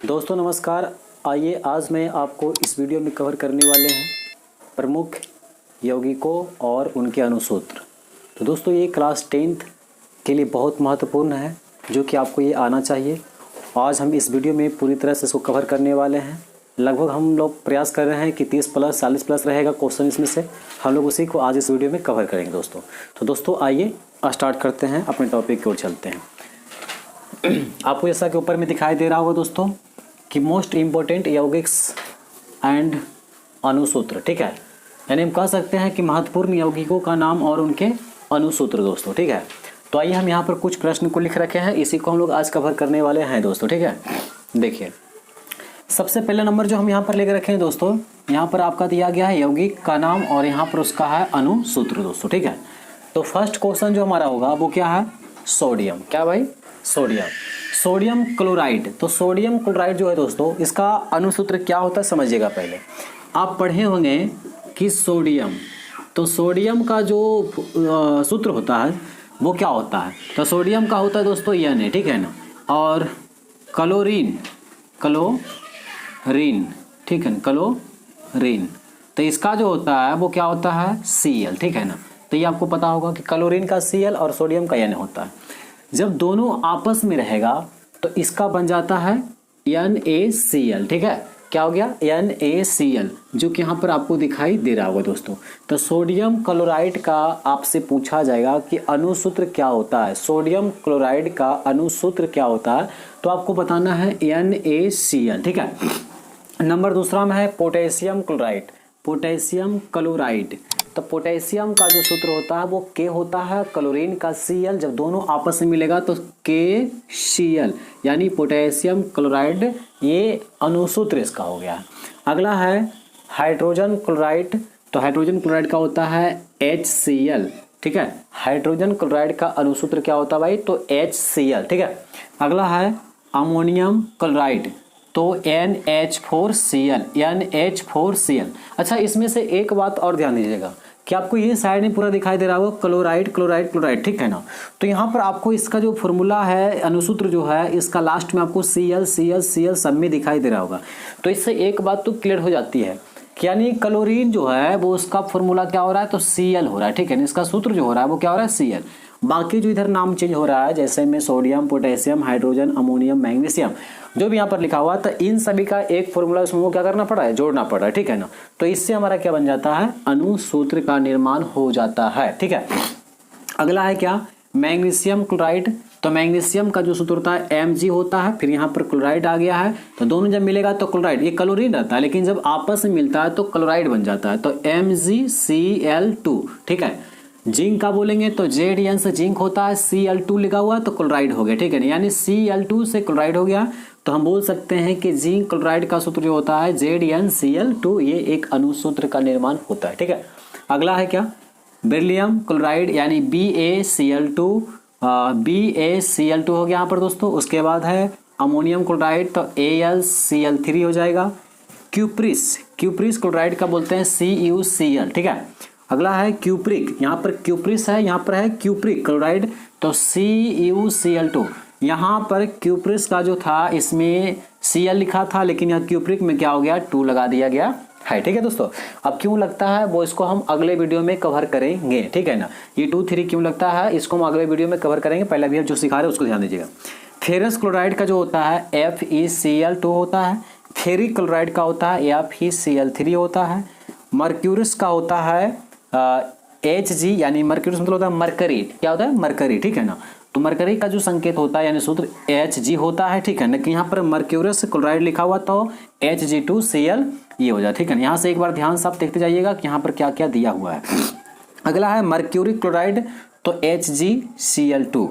दोस्तों नमस्कार। आइए आज मैं आपको इस वीडियो में कवर करने वाले हैं प्रमुख यौगिकों और उनके अनुसूत्र। तो दोस्तों ये क्लास 10th के लिए बहुत महत्वपूर्ण है, जो कि आपको ये आना चाहिए। आज हम इस वीडियो में पूरी तरह से इसको कवर करने वाले हैं। लगभग हम लोग प्रयास कर रहे हैं कि 30 प्लस 40 प्लस रहेगा क्वेश्चन, इसमें से हम लोग उसी को आज इस वीडियो में कवर करेंगे दोस्तों। तो दोस्तों आइए स्टार्ट करते हैं, अपने टॉपिक की ओर चलते हैं। आपको जैसा कि ऊपर में दिखाई दे रहा होगा दोस्तों कि मोस्ट इम्पोर्टेंट यौगिक्स एंड अनुसूत्र, ठीक है। यानी हम कह सकते हैं कि महत्वपूर्ण यौगिकों का नाम और उनके अनुसूत्र दोस्तों, ठीक है। तो आइए हम यहाँ पर कुछ प्रश्न को लिख रखे हैं, इसी को हम लोग आज कवर करने वाले हैं दोस्तों, ठीक है। देखिए सबसे पहला नंबर जो हम यहाँ पर लेकर रखे हैं दोस्तों, यहाँ पर आपका दिया गया है यौगिक का नाम और यहाँ पर उसका है अनुसूत्र दोस्तों, ठीक है। तो फर्स्ट क्वेश्चन जो हमारा होगा वो क्या है, सोडियम। क्या भाई, सोडियम। Sodium chloride. तो सोडियम क्लोराइड जो है दोस्तों, इसका अनुसूत्र क्या होता है समझिएगा। पहले आप पढ़े होंगे कि सोडियम, तो सोडियम का जो सूत्र होता है वो क्या होता है, तो सोडियम का होता है दोस्तों Na, ठीक है ना। और क्लोरीन, क्लोरीन, ठीक है, क्लोरीन, तो इसका जो होता है वो क्या होता है, Cl, ठीक है ना। तो ये आपको पता होगा कि क्लोरीन का Cl और सोडियम का Na होता है। जब दोनों आपस में रहेगा तो इसका बन जाता है NaCl, ठीक है। क्या हो गया, NaCl, जो कि यहाँ पर आपको दिखाई दे रहा होगा दोस्तों। तो सोडियम क्लोराइड का आपसे पूछा जाएगा कि अनुसूत्र क्या होता है, सोडियम क्लोराइड का अनुसूत्र क्या होता है, तो आपको बताना है NaCl, ठीक है। नंबर दूसरा में है पोटेशियम क्लोराइड। पोटेशियम क्लोराइड, तो पोटेशियम का जो सूत्र होता है वो K होता है, क्लोरीन का Cl, जब दोनों आपस में मिलेगा तो KCl, यानी पोटेशियम क्लोराइड, ये अनुसूत्र इसका हो गया। अगला है हाइड्रोजन क्लोराइड। तो हाइड्रोजन क्लोराइड का होता है HCl, ठीक है। हाइड्रोजन क्लोराइड का अनुसूत्र क्या होता है भाई, तो HCl, ठीक है। अगला है अमोनियम क्लोराइड, तो NH4Cl, NH4Cl। अच्छा, इसमें से एक बात और ध्यान दीजिएगा कि आपको ये साइड में पूरा दिखाई दे रहा होगा क्लोराइड क्लोराइड क्लोराइड, ठीक है ना। तो यहाँ पर आपको इसका जो फॉर्मूला है, अनुसूत्र जो है, इसका लास्ट में आपको Cl Cl Cl सब में दिखाई दे रहा होगा। तो इससे एक बात तो क्लियर हो जाती है कि यानी क्लोरीन जो है वो उसका फॉर्मूला क्या हो रहा है, तो Cl हो रहा है, ठीक है। इसका सूत्र जो हो रहा है वो क्या हो रहा है, Cl। बाकी जो इधर नाम चेंज हो रहा है, जैसे में sodium, potassium, hydrogen, ammonium, magnesium, जो भी यहाँ पर लिखा हुआ, तो इन सभी का एक फॉर्मूला उसमें वो क्या करना पड़ा है, जोड़ना पड़ रहा है, ठीक है ना। तो इससे हमारा क्या बन जाता है, अनुसूत्र का निर्माण हो जाता है, ठीक है। अगला है क्या, मैग्नीशियम क्लोराइड। तो मैग्नीशियम का जो सूत्र होता है Mg होता है, फिर यहाँ पर क्लोराइड आ गया है, तो दोनों जब मिलेगा तो क्लोराइड, ये क्लोरीन रहता है, लेकिन जब आपस में मिलता है तो क्लोराइड बन जाता है, तो MgCl2, ठीक है। जिंक का बोलेंगे तो Zn से जिंक होता है, Cl2 लिखा हुआ तो क्लोराइड हो गया, ठीक है ना। यानी Cl2 से क्लोराइड हो गया, तो हम बोल सकते हैं कि जिंक क्लोराइड का सूत्र जो होता है ZnCl2, ये एक अनुसूत्र का निर्माण होता है, ठीक है। अगला है क्या, बेरिलियम क्लोराइड, यानी BaCl2, BaCl2 हो गया यहाँ पर दोस्तों। उसके बाद है अमोनियम क्लोराइड, तो AlCl3 हो जाएगा। क्यूप्रिस, क्यूप्रिस क्लोराइड का बोलते हैं CuCl, ठीक है। अगला है क्यूप्रिक, यहाँ पर क्यूप्रिस है, यहाँ पर है क्यूप्रिक क्लोराइड, तो CuCl2। यहाँ पर क्यूप्रिस का जो था इसमें Cl लिखा था, लेकिन यहाँ क्यूप्रिक में क्या हो गया, 2 लगा दिया गया है, ठीक है दोस्तों। अब क्यों लगता है वो इसको हम अगले वीडियो में कवर करेंगे, ठीक है ना। ये 2 3 क्यों लगता है, इसको हम अगले वीडियो में कवर करेंगे। पहले भी हम जो सिखा रहे हैं उसको ध्यान दीजिएगा। फेरस क्लोराइड का जो होता है FeCl2 होता है। फेरिक क्लोराइड का होता है FeCl3 होता है। मर्क्यूरिस का होता है Hg, यानी मर्क्यूरिस मतलब होता है मरकरी, क्या होता है, मरकरी, ठीक है ना। तो मरकरी का जो संकेत होता है यानी सूत्र Hg होता है, ठीक है। लेकिन यहाँ पर मर्क्यूरिस क्लोराइड लिखा हुआ तो Hg2Cl ये हो जाए, ठीक है। यहाँ से एक बार ध्यान से आप देखते जाइएगा कि यहाँ पर क्या क्या दिया हुआ है। अगला है मर्क्यूरिक क्लोराइड, तो HgCl2।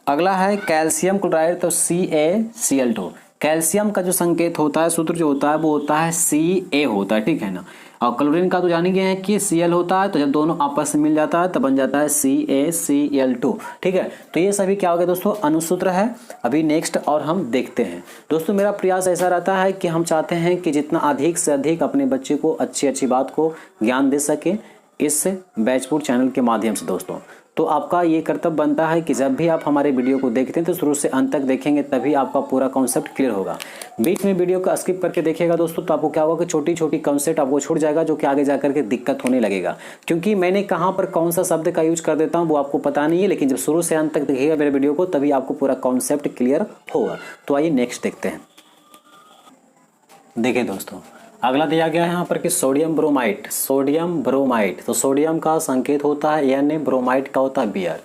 अगला है कैल्शियम क्लोराइड, तो CaCl2। कैल्शियम का जो संकेत होता है, सूत्र जो होता है वो होता है Ca होता है, ठीक है ना। और क्लोरीन का तो जानेंगे हैं कि Cl होता है, तो जब दोनों आपस में मिल जाता है तो बन जाता है CaCl2, ठीक है। तो ये सभी क्या हो गया दोस्तों, अनुसूत्र है। अभी नेक्स्ट और हम देखते हैं दोस्तों। मेरा प्रयास ऐसा रहता है कि हम चाहते हैं कि जितना अधिक से अधिक अपने बच्चे को अच्छी अच्छी बात को ज्ञान दे सके इस बैचपुर चैनल के माध्यम से दोस्तों। तो आपका ये कर्तव्य बनता है कि जब भी आप हमारे वीडियो को देखते हैं तो शुरू से अंत तक देखेंगे, तभी आपका पूरा कॉन्सेप्ट क्लियर होगा। बीच में वीडियो को स्किप करके देखिएगा दोस्तों तो आपको क्या होगा कि छोटी छोटी कॉन्सेप्ट आपको छूट जाएगा, जो कि आगे जाकर के दिक्कत होने लगेगा। क्योंकि मैंने कहाँ पर कौन सा शब्द का यूज कर देता हूँ वो आपको पता नहीं है, लेकिन जब शुरू से अंत तक देखिएगा मेरे वीडियो को तभी आपको पूरा कॉन्सेप्ट क्लियर होगा। तो आइए नेक्स्ट देखते हैं। देखिए दोस्तों, अगला दिया गया है यहाँ पर कि सोडियम ब्रोमाइड। सोडियम ब्रोमाइड, तो सोडियम का संकेत होता है Na, ब्रोमाइड का होता है Br,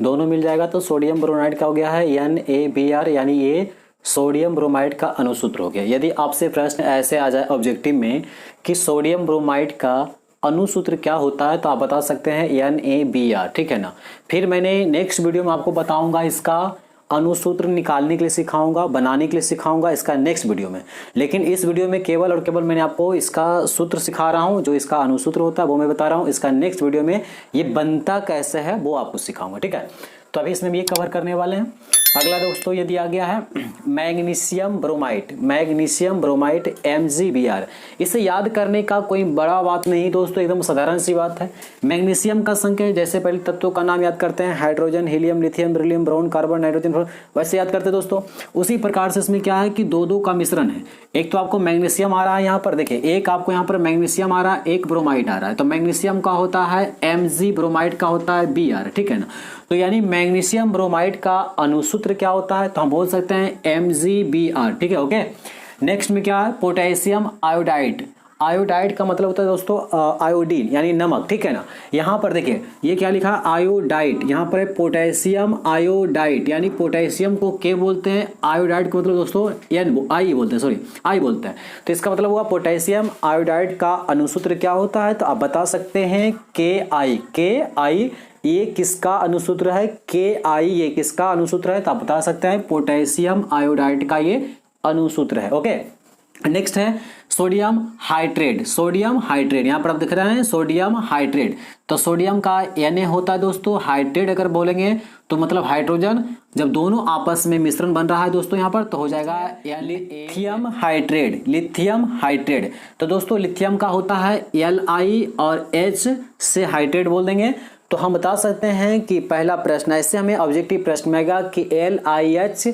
दोनों मिल जाएगा तो सोडियम ब्रोमाइड का हो गया है NaBr, यानी ये सोडियम ब्रोमाइड का अनुसूत्र हो गया। यदि आपसे प्रश्न ऐसे आ जाए ऑब्जेक्टिव में कि सोडियम ब्रोमाइड का अनुसूत्र क्या होता है तो आप बता सकते हैं NaBr, ठीक है ना। फिर मैंने नेक्स्ट वीडियो में आपको बताऊंगा इसका अनुसूत्र निकालने के लिए सिखाऊंगा, बनाने के लिए सिखाऊंगा इसका नेक्स्ट वीडियो में। लेकिन इस वीडियो में केवल और केवल मैंने आपको इसका सूत्र सिखा रहा हूं, जो इसका अनुसूत्र होता है वो मैं बता रहा हूं। इसका नेक्स्ट वीडियो में ये बनता कैसे है वो आपको सिखाऊंगा, ठीक है। तो अभी इसमें भी ये कवर करने वाले हैं। अगला दोस्तों ये दिया गया है magnesium bromide. Magnesium bromide MgBr। इसे याद करने का कोई बड़ा बात नहीं दोस्तों, एकदम साधारण सी बात है। मैग्नीशियम का संकेत जैसे पहले तत्वों का नाम याद करते हैं, hydrogen, helium, lithium, beryllium, boron, carbon, nitrogen, वैसे याद करते हैं दोस्तों। उसी प्रकार से इसमें क्या है कि दो का मिश्रण है। एक तो आपको मैग्नीशियम आ रहा है यहाँ पर, देखिए एक आपको यहाँ पर मैग्नीशियम आ रहा है, एक ब्रोमाइड आ रहा है। तो मैग्नीशियम का होता है Mg, ब्रोमाइड का होता है Br, ठीक है ना। तो यानी मैग्नीशियम ब्रोमाइड का अनुसूत्र क्या होता है तो हम बोल सकते हैं MgBr, ठीक है, ओके। नेक्स्ट में क्या है, पोटेशियम आयोडाइड। आयोडाइड का मतलब होता है दोस्तों आयोडीन यानी नमक, ठीक है ना। यहाँ पर देखिए ये क्या लिखा है आयोडाइड, यहाँ पर है पोटेशियम आयोडाइड, यानी पोटेशियम को के बोलते हैं, आयोडाइड का मतलब दोस्तों आई बोलते हैं, सॉरी आई बोलते हैं। तो इसका मतलब हुआ पोटेशियम आयोडाइड का अनुसूत्र क्या होता है तो आप बता सकते हैं KI। ये किसका अनुसूत्र है, KI ये किसका अनुसूत्र है तो आप बता सकते हैं पोटेशियम आयोडाइड का ये अनुसूत्र है, ओके। नेक्स्ट है सोडियम हाइड्रेट। सोडियम हाइड्रेट यहाँ पर आप दिख रहे हैं सोडियम हाइड्रेट। तो सोडियम का Na होता है दोस्तों, हाइड्रेट अगर बोलेंगे तो मतलब हाइड्रोजन, जब दोनों आपस में मिश्रण बन रहा है दोस्तों यहाँ पर तो हो जाएगा लिथियम हाइड्रेट। लिथियम हाइड्रेट, तो दोस्तों लिथियम का होता है Li और H से हाइड्रेट बोल देंगे। तो हम बता सकते हैं कि पहला प्रश्न ऐसे हमें ऑब्जेक्टिव प्रश्न में आएगा कि LiH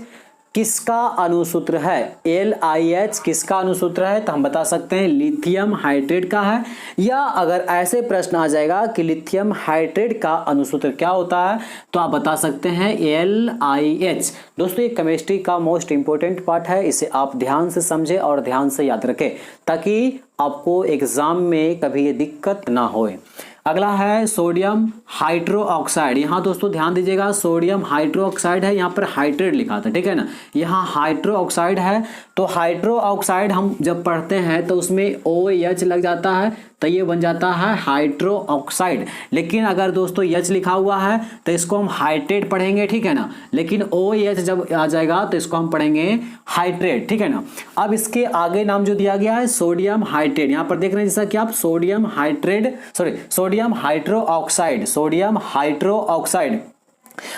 किसका अनुसूत्र है। LiH किसका अनुसूत्र है तो हम बता सकते हैं लिथियम हाइड्रेट का है। या अगर ऐसे प्रश्न आ जाएगा कि लिथियम हाइड्रेट का अनुसूत्र क्या होता है तो आप बता सकते हैं LiH। दोस्तों ये केमिस्ट्री का मोस्ट इंपोर्टेंट पार्ट है, इसे आप ध्यान से समझें और ध्यान से याद रखें ताकि आपको एग्जाम में कभी ये दिक्कत ना होए। अगला है सोडियम हाइड्रो ऑक्साइड। यहाँ दोस्तों ध्यान दीजिएगा सोडियम हाइड्रो ऑक्साइड है, यहाँ पर हाइड्रेट लिखा था, ठीक है ना। यहाँ हाइड्रो ऑक्साइड है तो हाइड्रो ऑक्साइड हम जब पढ़ते हैं तो उसमें OH लग जाता है तो ये बन जाता है हाइड्रो ऑक्साइड। लेकिन अगर दोस्तों H लिखा हुआ है तो इसको हम हाइड्रेट पढ़ेंगे, ठीक है ना। लेकिन OH जब आ जाएगा तो इसको हम पढ़ेंगे हाइड्रेट, ठीक है ना। अब इसके आगे नाम जो दिया गया है सोडियम हाइड्रेट, यहाँ पर देख रहे हैं जैसा कि आप sodium hydrate sodium hydro oxide. Sodium hydro oxide,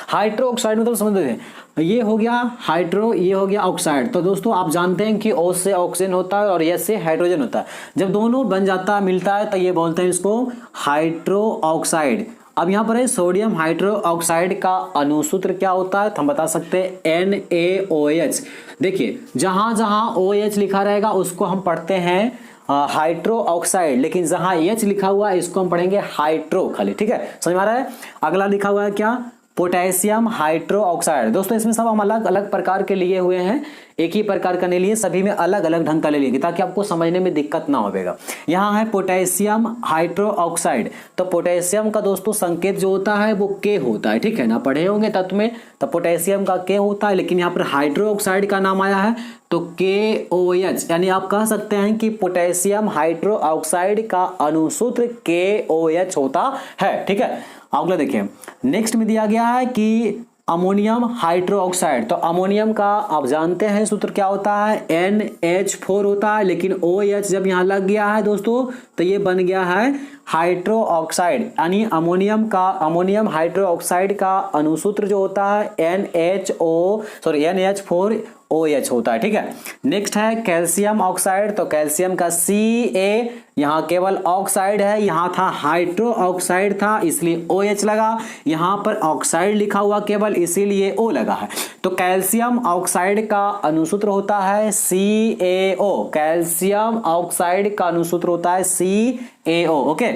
hydro oxide मतलब समझ लीजिए ये हो गया हाइड्रो, ये हो गया ऑक्साइड। तो दोस्तों आप जानते हैं कि O से ऑक्सीजन होता है और S से हाइड्रोजन होता है। जब दोनों बन जाता है मिलता है तो ये बोलते हैं इसको हाइड्रो ऑक्साइड। अब यहाँ पर है सोडियम हाइड्रो ऑक्साइड का अनुसूत्र क्या होता है तो हम बता सकते हैं NaOH। देखिए जहां जहां OH लिखा रहेगा उसको हम पढ़ते हैं हाइड्रो ऑक्साइड, लेकिन जहां H लिखा हुआ है इसको हम पढ़ेंगे हाइड्रो खाली, ठीक है, समझ में आ रहा है। अगला लिखा हुआ है क्या, पोटेशियम हाइड्रो ऑक्साइड। दोस्तों इसमें सब हम अलग अलग प्रकार के लिए हुए हैं, एक ही प्रकार का नहीं लिए, सभी में अलग अलग ढंग का ले लिए ताकि आपको समझने में दिक्कत ना होगा। यहाँ है पोटेशियम हाइड्रो ऑक्साइड। तो पोटेशियम का दोस्तों संकेत जो होता है वो K होता है, ठीक है ना, पढ़े होंगे तत्व में। तो पोटेशियम का K होता है, लेकिन यहाँ पर हाइड्रो ऑक्साइड का नाम आया है तो KOH, यानी आप कह सकते हैं कि पोटेशियम हाइड्रो ऑक्साइड का अनुसूत्र KOH होता है, ठीक है। अगला देखिए नेक्स्ट में दिया गया है कि अमोनियम हाइड्रो ऑक्साइड। तो अमोनियम का आप जानते हैं सूत्र क्या होता है NH4 होता है, लेकिन OH जब यहाँ लग गया है दोस्तों तो ये बन गया है हाइड्रो ऑक्साइड। यानी अमोनियम हाइड्रो ऑक्साइड का अनुसूत्र जो होता है NH4 OH होता है, ठीक है। नेक्स्ट है कैल्शियम ऑक्साइड, तो कैल्शियम का Ca, यहाँ केवल ऑक्साइड है, यहाँ था हाइड्रो ऑक्साइड था इसलिए OH लगा, यहाँ पर ऑक्साइड लिखा हुआ केवल इसीलिए O लगा है। तो कैल्शियम ऑक्साइड का अनुसूत्र होता है CaO, कैल्शियम ऑक्साइड का अनुसूत्र होता है CaO, ओके।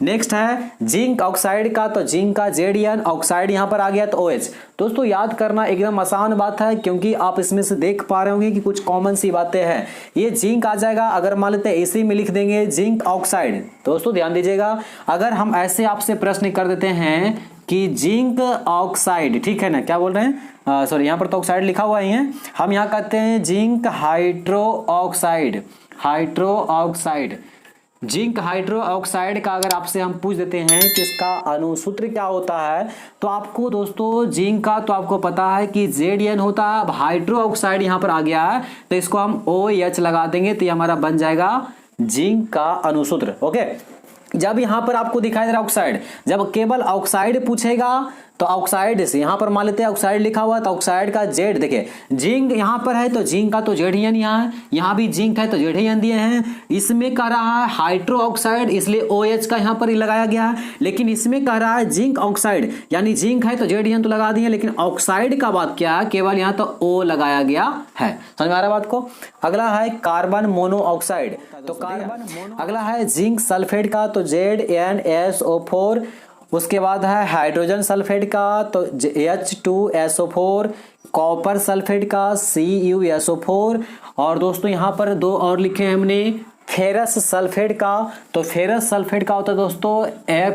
नेक्स्ट है जिंक ऑक्साइड का, तो जिंक का Zn, ऑक्साइड यहां पर आ गया तो OH। दोस्तों याद करना एकदम आसान बात है, क्योंकि आप इसमें से देख पा रहे होंगे कि कुछ कॉमन सी बातें हैं। ये जिंक आ जाएगा, अगर मान लेते हैं इसी में लिख देंगे जिंक ऑक्साइड। दोस्तों ध्यान दीजिएगा, अगर हम ऐसे आपसे प्रश्न कर देते हैं कि जिंक ऑक्साइड, ठीक है ना, क्या बोल रहे हैं, सॉरी यहाँ पर तो ऑक्साइड लिखा हुआ ही है, हम यहाँ कहते हैं zinc hydro oxide, hydro oxide. Zinc hydro oxide का अगर आपसे हम पूछ देते हैं कि इसका अनुसूत्र क्या होता है, तो आपको दोस्तों जिंक का तो आपको पता है कि Zn होता है। अब हाइड्रो ऑक्साइड यहाँ पर आ गया है तो इसको हम OH लगा देंगे, तो ये हमारा बन जाएगा जिंक का अनुसूत्र, ओके। जब यहाँ पर आपको दिखाई दे रहा ऑक्साइड, जब केवल ऑक्साइड पूछेगा तो ऑक्साइड से यहाँ पर मान लेते हैं ऑक्साइड लिखा हुआ है तो ऑक्साइड का Z, देखिए जिंक यहाँ पर है तो जिंक का तो Zn यहाँ है, यहाँ भी जिंक है तो Zn दिए हैं। इसमें कह रहा है हाइड्रो ऑक्साइड इसलिए OH का यहाँ पर ही लगाया गया है, लेकिन इसमें कह रहा है जिंक ऑक्साइड, यानी जिंक है तो Zn तो लगा दिए, लेकिन ऑक्साइड का बात क्या है, केवल यहाँ तो O लगाया गया है। समझ में आ रहा बात को। अगला है कार्बन मोनोऑक्साइड, तो कार्बन, अगला है जिंक सल्फेट का तो ZnSO4, उसके बाद है हाइड्रोजन सल्फेट का तो H2SO4, कॉपर सल्फेट का CuSO4, और दोस्तों यहाँ पर दो और लिखे हैं हमने फेरस सल्फेट का, तो फेरस सल्फेट का होता है दोस्तों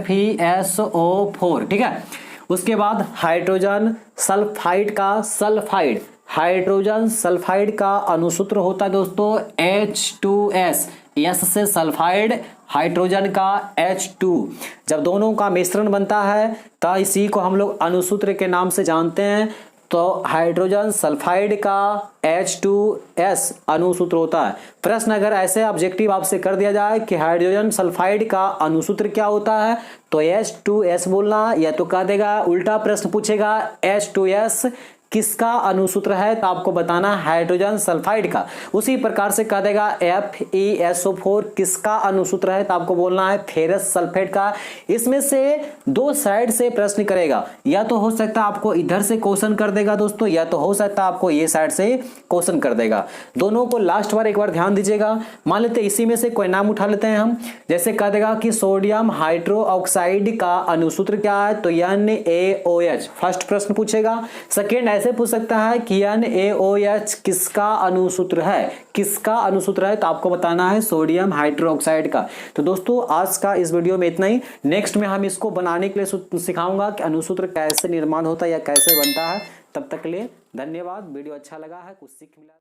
FeSO4, ठीक है। उसके बाद हाइड्रोजन सल्फाइड का, सल्फाइड, हाइड्रोजन सल्फाइड का अनुसूत्र होता है दोस्तों H2S, S से सल्फाइड, हाइड्रोजन का H2, जब दोनों का मिश्रण बनता है तो इसी को हम लोग अनुसूत्र के नाम से जानते हैं। तो हाइड्रोजन सल्फाइड का H2S अनुसूत्र होता है। प्रश्न अगर ऐसे ऑब्जेक्टिव आपसे कर दिया जाए कि हाइड्रोजन सल्फाइड का अनुसूत्र क्या होता है, तो H2S बोलना, या तो कह देगा उल्टा प्रश्न पूछेगा H2S किसका अनुसूत्र है, तो आपको बताना हाइड्रोजन सल्फाइड का। उसी प्रकार से कह देगा FeSO4 किसका अनुसूत्र है, तो आपको बोलना है फेरस सल्फेट का। इसमें से दो साइड से प्रश्न करेगा, या तो हो सकता है आपको इधर से क्वेश्चन कर देगा दोस्तों, या तो हो सकता है आपको ये साइड से क्वेश्चन कर देगा। दोनों को लास्ट बार एक बार ध्यान दीजिएगा। मान लेते इसी में से कोई नाम उठा लेते हैं हम, जैसे कह देगा कि सोडियम हाइड्रो ऑक्साइड का अनुसूत्र क्या है, तो NaOH फर्स्ट प्रश्न पूछेगा। सेकेंड ऐसे पूछ सकता है कि NaOH किसका अनुसूत्र है, किसका अनुसूत्र है, तो आपको बताना है सोडियम हाइड्रोक्साइड का। तो दोस्तों आज का इस वीडियो में इतना ही। नेक्स्ट में हम इसको बनाने के लिए सिखाऊंगा कि अनुसूत्र कैसे निर्माण होता है या कैसे बनता है। तब तक के लिए धन्यवाद। वीडियो अच्छा लगा है, कुछ सीख मिला।